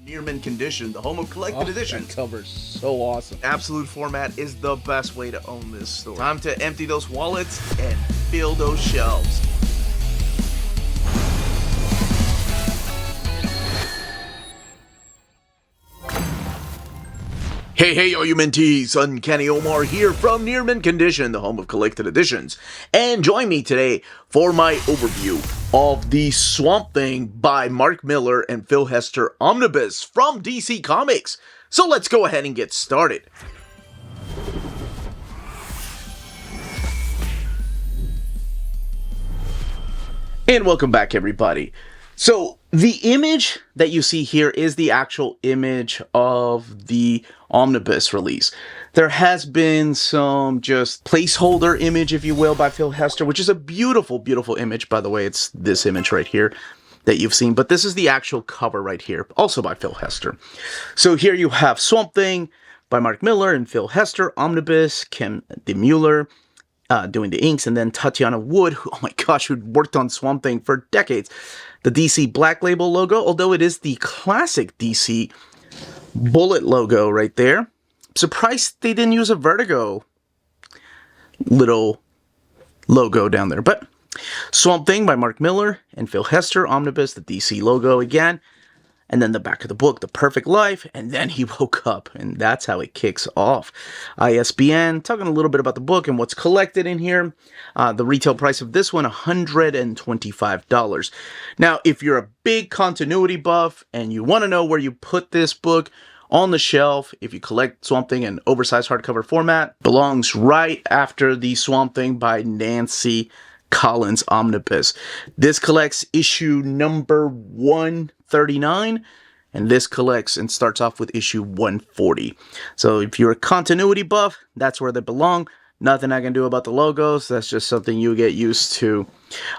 Near mint condition, the home of collected editions. That cover's so awesome. Absolute format is the best way to own this store. Time to empty those wallets and fill those shelves. Hey, all you mentees, Uncanny Omar here from Near Mint Condition, the home of collected editions. And join me today for my overview of the Swamp Thing by Mark Millar and Phil Hester Omnibus from DC Comics. So let's go ahead and get started. And welcome back, everybody. So the image that you see here is the actual image of the Omnibus release. There has been some just placeholder image, if you will, by Phil Hester, which is a beautiful, beautiful image. By the way, it's this image right here that you've seen. But this is the actual cover right here, also by Phil Hester. So here you have Swamp Thing by Mark Millar and Phil Hester, Omnibus, Kim DeMuller, doing the inks, and then Tatiana Wood, who, oh my gosh, who worked on Swamp Thing for decades. The DC Black Label logo, although it is the classic DC bullet logo right there. I'm surprised they didn't use a Vertigo little logo down there. But Swamp Thing by Mark Millar and Phil Hester, Omnibus, the DC logo again. And then the back of the book, The Perfect Life, and then he woke up, and that's how it kicks off. ISBN, talking a little bit about the book and what's collected in here. The retail price of this one, $125. Now, if you're a big continuity buff and you want to know where you put this book on the shelf, if you collect Swamp Thing in oversized hardcover format, belongs right after the Swamp Thing by Nancy Collins Omnibus. This collects issue number 139, and this collects and starts off with issue 140. So if you're a continuity buff, that's where they belong. Nothing I can do about the logos. That's just something you get used to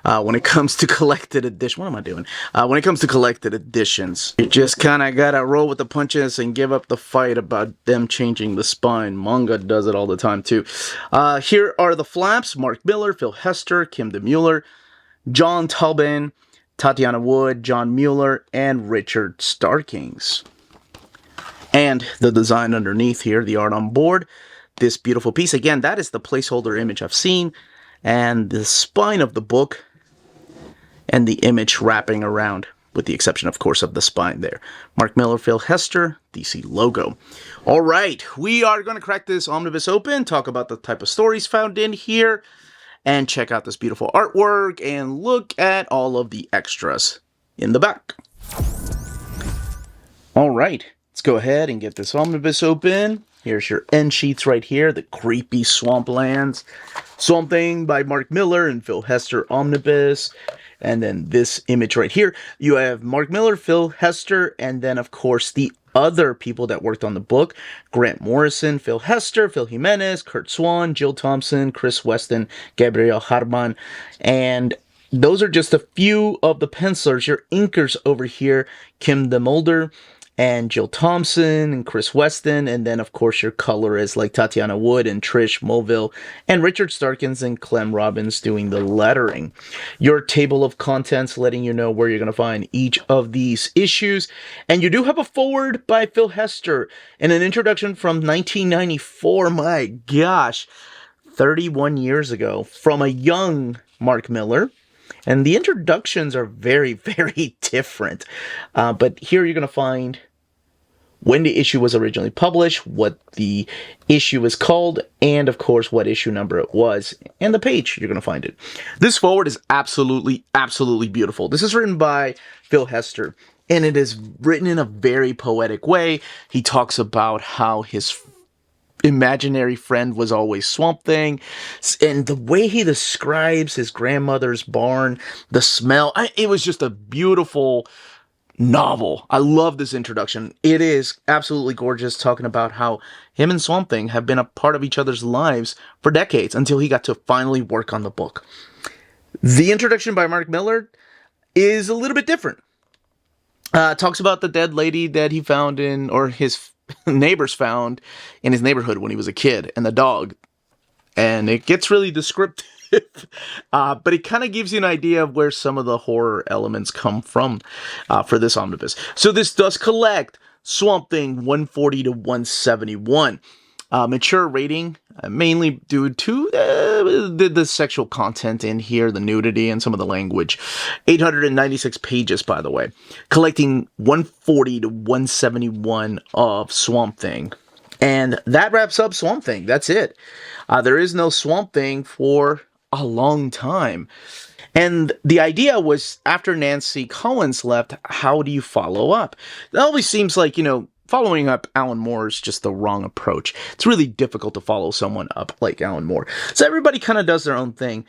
when it comes to collected edition. What am I doing? When it comes to collected editions, you just kind of gotta roll with the punches and give up the fight about them changing the spine. Manga does it all the time too. Here are the flaps: Mark Millar, Phil Hester, Kim DeMuller, John Tobin, Tatiana Wood, John Mueller, and Richard Starkings. And the design underneath here, the art on board. This beautiful piece. Again, that is the placeholder image I've seen. And the spine of the book and the image wrapping around, with the exception, of course, of the spine there. Mark Millar, Phil Hester, DC logo. All right, we are going to crack this omnibus open, talk about the type of stories found in here, and check out this beautiful artwork, and look at all of the extras in the back. All right, let's go ahead and get this omnibus open. Here's your end sheets right here, the creepy swamplands. Swamp Thing by Mark Millar and Phil Hester Omnibus. And then this image right here, you have Mark Millar, Phil Hester, and then, of course, the other people that worked on the book. Grant Morrison, Phil Hester, Phil Jimenez, Kurt Swan, Jill Thompson, Chris Weston, Gabriel Harman. And those are just a few of the pencilers. Your inkers over here, Kim DeMulder, and Jill Thompson and Chris Weston, and then of course your colorists like Tatiana Wood and Trish Mulville, and Richard Starkins and Clem Robbins doing the lettering. Your table of contents letting you know where you're going to find each of these issues, and you do have a foreword by Phil Hester and an introduction from 1994. My gosh, 31 years ago, from a young Mark Millar. And the introductions are very, very different. But here you're going to find when the issue was originally published, what the issue is called, and of course what issue number it was, and the page you're going to find it. This forward is absolutely, absolutely beautiful. This is written by Phil Hester, and it is written in a very poetic way. He talks about how his imaginary friend was always Swamp Thing, and the way he describes his grandmother's barn, the smell, it was just a beautiful novel. I love this introduction. It is absolutely gorgeous, talking about how him and Swamp Thing have been a part of each other's lives for decades until he got to finally work on the book. The introduction by Mark Millar is a little bit different. Talks about the dead lady that he found in, or his neighbors found in his neighborhood when he was a kid, and the dog. And it gets really descriptive but it kind of gives you an idea of where some of the horror elements come from for this omnibus. So this does collect Swamp Thing 140 to 171. Mature rating, mainly due to the sexual content in here, the nudity, and some of the language. 896 pages, by the way. Collecting 140 to 171 of Swamp Thing. And that wraps up Swamp Thing. That's it. There is no Swamp Thing for a long time. And the idea was, after Nancy Collins left, how do you follow up? It always seems like, following up Alan Moore is just the wrong approach. It's really difficult to follow someone up like Alan Moore. So everybody kind of does their own thing.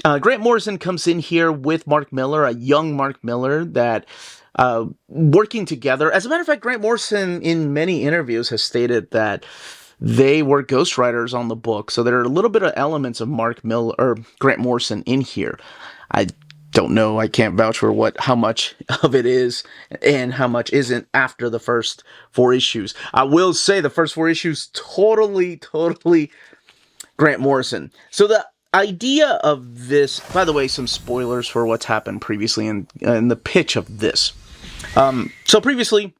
Grant Morrison comes in here with Mark Millar, a young Mark Millar, that working together. As a matter of fact, Grant Morrison in many interviews has stated that they were ghostwriters on the book. So there are a little bit of elements of Mark Millar or Grant Morrison in here. I don't know. I can't vouch for how much of it is and how much isn't after the first 4 issues. I will say the first 4 issues, totally Grant Morrison. So the idea of this, by the way, some spoilers for what's happened previously in the pitch of this. So previously,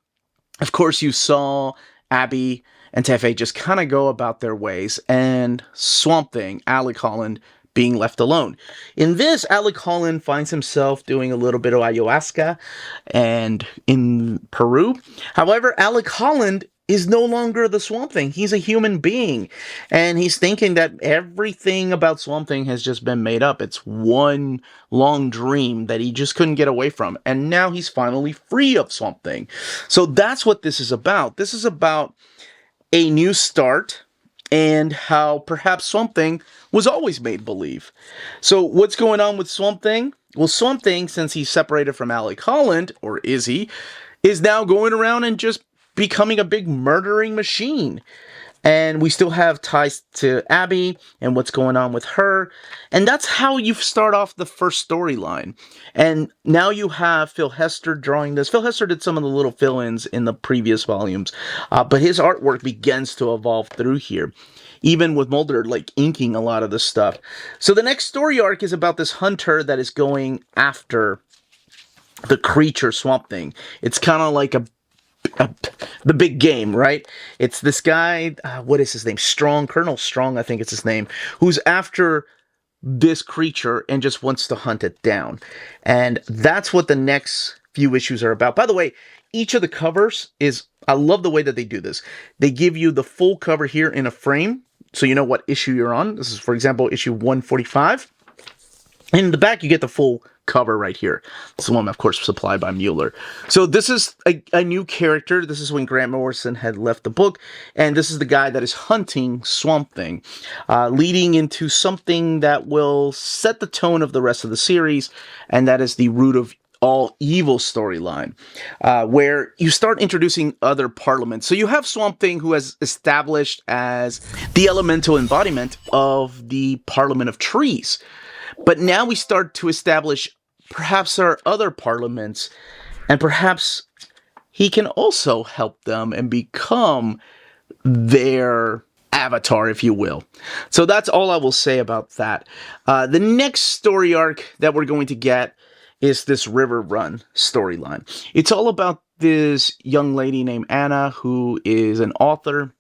of course, you saw Abby and Tefe just kind of go about their ways, and Swamp Thing, Alec Holland, being left alone. In this, Alec Holland finds himself doing a little bit of ayahuasca and in Peru. However, Alec Holland is no longer the Swamp Thing. He's a human being, and he's thinking that everything about Swamp Thing has just been made up. It's one long dream that he just couldn't get away from, and now he's finally free of Swamp Thing. So that's what this is about. This is about a new start, and how perhaps Swamp Thing was always made believe. So what's going on with Swamp Thing? Well, Swamp Thing, since he's separated from Alec Holland, or is he, is now going around and just becoming a big murdering machine. And we still have ties to Abby and what's going on with her. And that's how you start off the first storyline. And now you have Phil Hester drawing this. Phil Hester did some of the little fill-ins in the previous volumes. But his artwork begins to evolve through here. Even with Mulder, inking a lot of this stuff. So the next story arc is about this hunter that is going after the creature Swamp Thing. It's kind of like the big game, right? It's this guy, what is his name? Colonel Strong, I think it's his name, who's after this creature and just wants to hunt it down. And that's what the next few issues are about. By the way, each of the covers I love the way that they do this. They give you the full cover here in a frame, so you know what issue you're on. This is, for example, issue 145. And in the back, you get the full cover right here. It's the one, of course, supplied by Millar. So this is a new character. This is when Grant Morrison had left the book. And this is the guy that is hunting Swamp Thing, leading into something that will set the tone of the rest of the series. And that is the root of all evil storyline, where you start introducing other parliaments. So you have Swamp Thing, who has established as the elemental embodiment of the Parliament of Trees. But now we start to establish perhaps there are other parliaments, and perhaps he can also help them and become their avatar, if you will. So that's all I will say about that. The next story arc that we're going to get is this River Run storyline. It's all about this young lady named Anna, who is an author.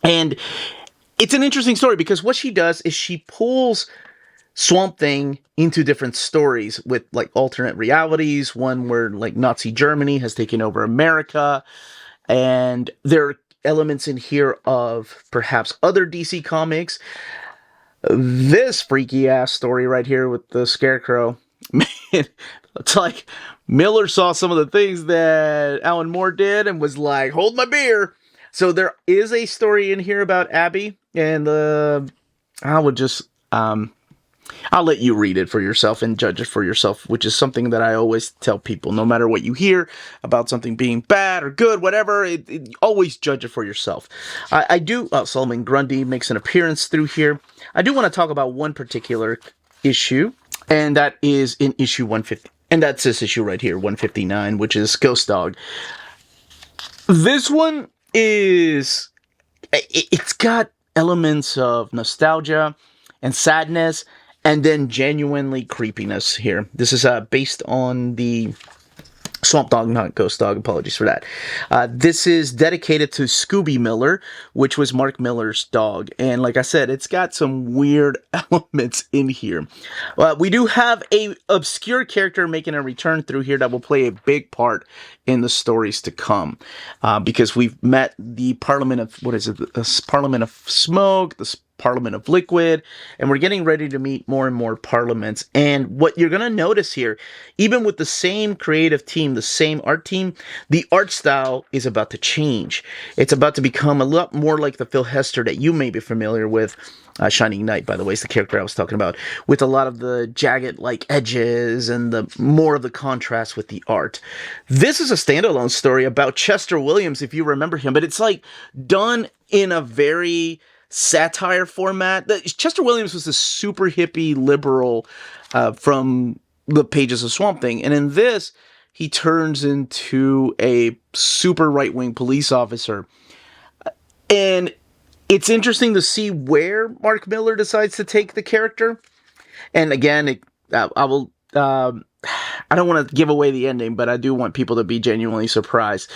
And it's an interesting story because what she does is she pulls Swamp Thing into different stories with alternate realities, one where Nazi Germany has taken over America, and there are elements in here of perhaps other DC comics. This freaky ass story right here with the Scarecrow, man, it's like Millar saw some of the things that Alan Moore did and was like, hold my beer. So there is a story in here about Abby, and I'll let you read it for yourself and judge it for yourself, which is something that I always tell people. No matter what you hear about something being bad or good, whatever, always judge it for yourself. I do, Solomon Grundy makes an appearance through here. I do want to talk about one particular issue, and that is in issue 150. And that's this issue right here, 159, which is Ghost Dog. This one it's got elements of nostalgia and sadness, and then genuinely creepiness here. This is based on the Swamp Dog, not Ghost Dog. Apologies for that. This is dedicated to Scooby Millar, which was Mark Millar's dog. And like I said, it's got some weird elements in here. We do have a obscure character making a return through here that will play a big part in the stories to come. Because we've met the Parliament of, what is it? The Parliament of Smoke, the Parliament of Liquid, and we're getting ready to meet more and more parliaments. And what you're going to notice here, even with the same creative team, the same art team, the art style is about to change. It's about to become a lot more like the Phil Hester that you may be familiar with. Shining Knight, by the way, is the character I was talking about, with a lot of the jagged like edges and the more of the contrast with the art. This is a standalone story about Chester Williams, if you remember him, but it's like done in a very satire format. Chester Williams was a super hippie liberal from the pages of Swamp Thing, and in this, he turns into a super right-wing police officer. And it's interesting to see where Mark Millar decides to take the character. And again, I don't want to give away the ending, but I do want people to be genuinely surprised.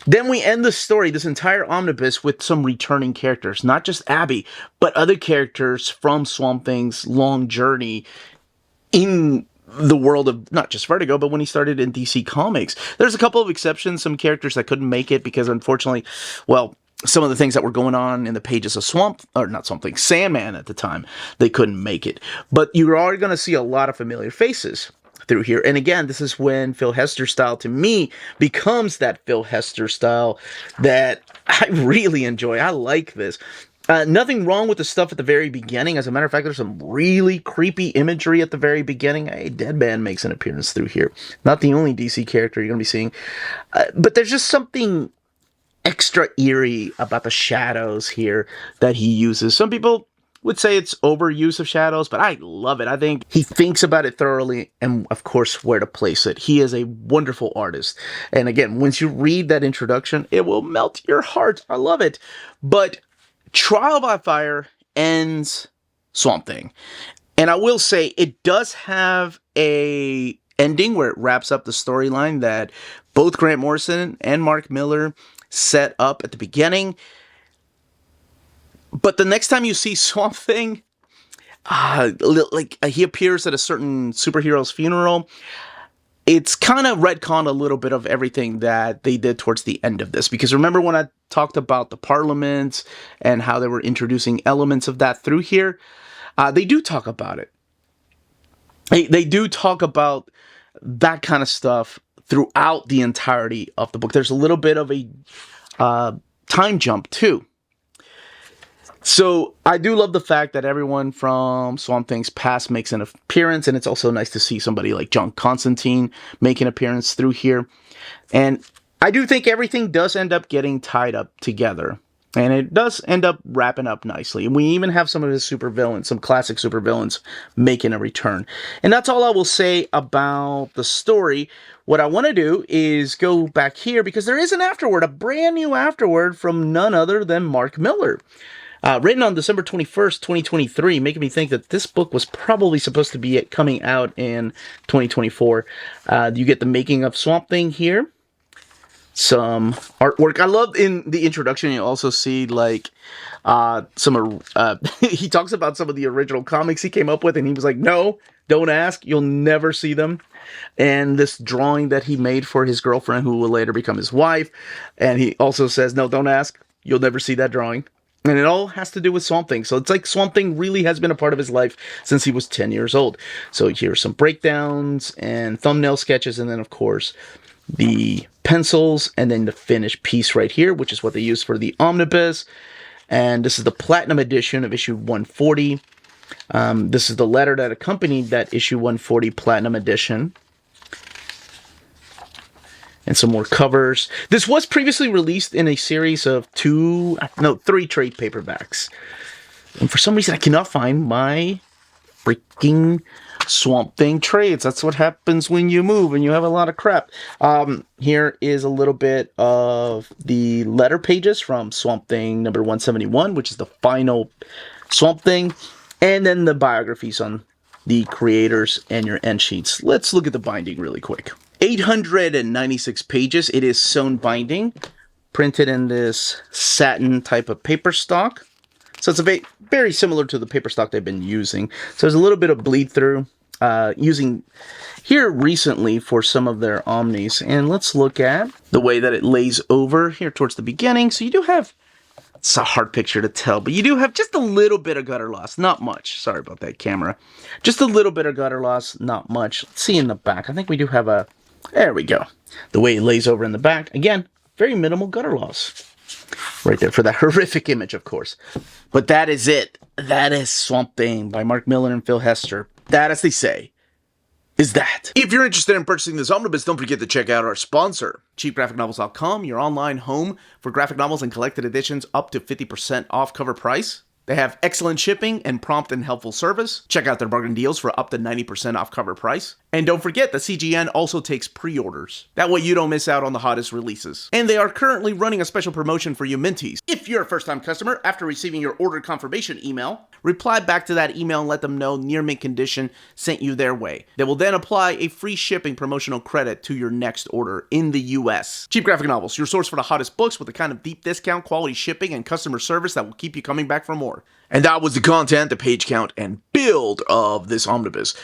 Then we end the story, this entire omnibus, with some returning characters. Not just Abby, but other characters from Swamp Thing's long journey in the world of not just Vertigo, but when he started in DC Comics. There's a couple of exceptions, some characters that couldn't make it because, unfortunately, well, some of the things that were going on in the pages of Sandman at the time, they couldn't make it. But you are going to see a lot of familiar faces through here. And again, this is when Phil Hester style, to me, becomes that Phil Hester style that I really enjoy. I like this. Nothing wrong with the stuff at the very beginning. As a matter of fact, there's some really creepy imagery at the very beginning. A Deadman makes an appearance through here. Not the only DC character you're going to be seeing. But there's just something extra eerie about the shadows here that he uses. Some people would say it's overuse of shadows, but I love it. I think he thinks about it thoroughly and, of course, where to place it. He is a wonderful artist. And again, once you read that introduction, it will melt your heart. I love it. But Trial by Fire ends Swamp Thing. And I will say it does have a ending where it wraps up the storyline that both Grant Morrison and Mark Millar set up at the beginning. But the next time you see Swamp Thing, he appears at a certain superhero's funeral. It's kind of retconned a little bit of everything that they did towards the end of this. Because remember when I talked about the Parliament and how they were introducing elements of that through here? They do talk about it. They do talk about that kind of stuff throughout the entirety of the book. There's a little bit of a time jump too. So I do love the fact that everyone from Swamp Thing's past makes an appearance, and it's also nice to see somebody like John Constantine make an appearance through here. And I do think everything does end up getting tied up together. And it does end up wrapping up nicely. And we even have some of his supervillains, some classic supervillains, making a return. And that's all I will say about the story. What I want to do is go back here, because there is an afterword, a brand new afterword from none other than Mark Millar. Written on December 21st, 2023, making me think that this book was probably supposed to be coming out in 2024. You get the making of Swamp Thing here. Some artwork. I love in the introduction, you also see like he talks about some of the original comics he came up with, and he was like, no, don't ask, you'll never see them. And this drawing that he made for his girlfriend, who will later become his wife, and he also says, no, don't ask, you'll never see that drawing. And it all has to do with Swamp Thing. So it's like Swamp Thing really has been a part of his life since he was 10 years old. So here's some breakdowns and thumbnail sketches, and then of course the pencils, and then the finished piece right here, which is what they use for the Omnibus. And this is the Platinum edition of issue 140. This is the letter that accompanied that issue 140 Platinum edition. And some more covers. This was previously released in a series of 3 trade paperbacks. And for some reason, I cannot find my freaking Swamp Thing trades. That's what happens when you move and you have a lot of crap. Here is a little bit of the letter pages from Swamp Thing number 171, which is the final Swamp Thing. And then the biographies on the creators and your end sheets. Let's look at the binding really quick. 896 pages. It is sewn binding, printed in this satin type of paper stock. So it's very similar to the paper stock they've been using. So there's a little bit of bleed through using here recently for some of their Omnis. And let's look at the way that it lays over here towards the beginning. So you do have, it's a hard picture to tell, but you do have just a little bit of gutter loss. Not much. Sorry about that, camera. Just a little bit of gutter loss, not much. Let's see in the back. I think we do have a, there we go. The way it lays over in the back. Again, very minimal gutter loss. Right there for that horrific image, of course. But that is it. That is Swamp Thing by Mark Millar and Phil Hester. That, as they say, is that. If you're interested in purchasing this omnibus, don't forget to check out our sponsor, cheapgraphicnovels.com, your online home for graphic novels and collected editions up to 50% off cover price. They have excellent shipping and prompt and helpful service. Check out their bargain deals for up to 90% off cover price. And don't forget, the CGN also takes pre-orders. That way you don't miss out on the hottest releases. And they are currently running a special promotion for you Minties. If you're a first-time customer, after receiving your order confirmation email, reply back to that email and let them know Near Mint Condition sent you their way. They will then apply a free shipping promotional credit to your next order in the US. Cheap Graphic Novels, your source for the hottest books with the kind of deep discount, quality shipping, and customer service that will keep you coming back for more. And that was the content, the page count, and build of this omnibus.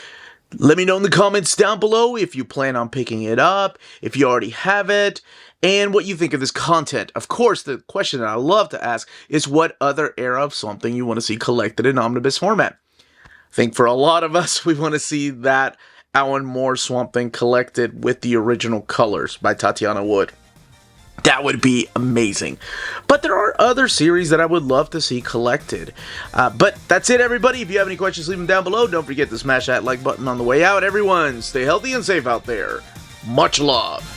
Let me know in the comments down below if you plan on picking it up, if you already have it, and what you think of this content. Of course, the question that I love to ask is what other era of something you want to see collected in omnibus format. I think for a lot of us, we want to see that Alan Moore Swamp Thing collected with the original colors by Tatiana Wood. That would be amazing. But there are other series that I would love to see collected. But that's it, everybody. If you have any questions, leave them down below. Don't forget to smash that like button on the way out. Everyone, stay healthy and safe out there. Much love.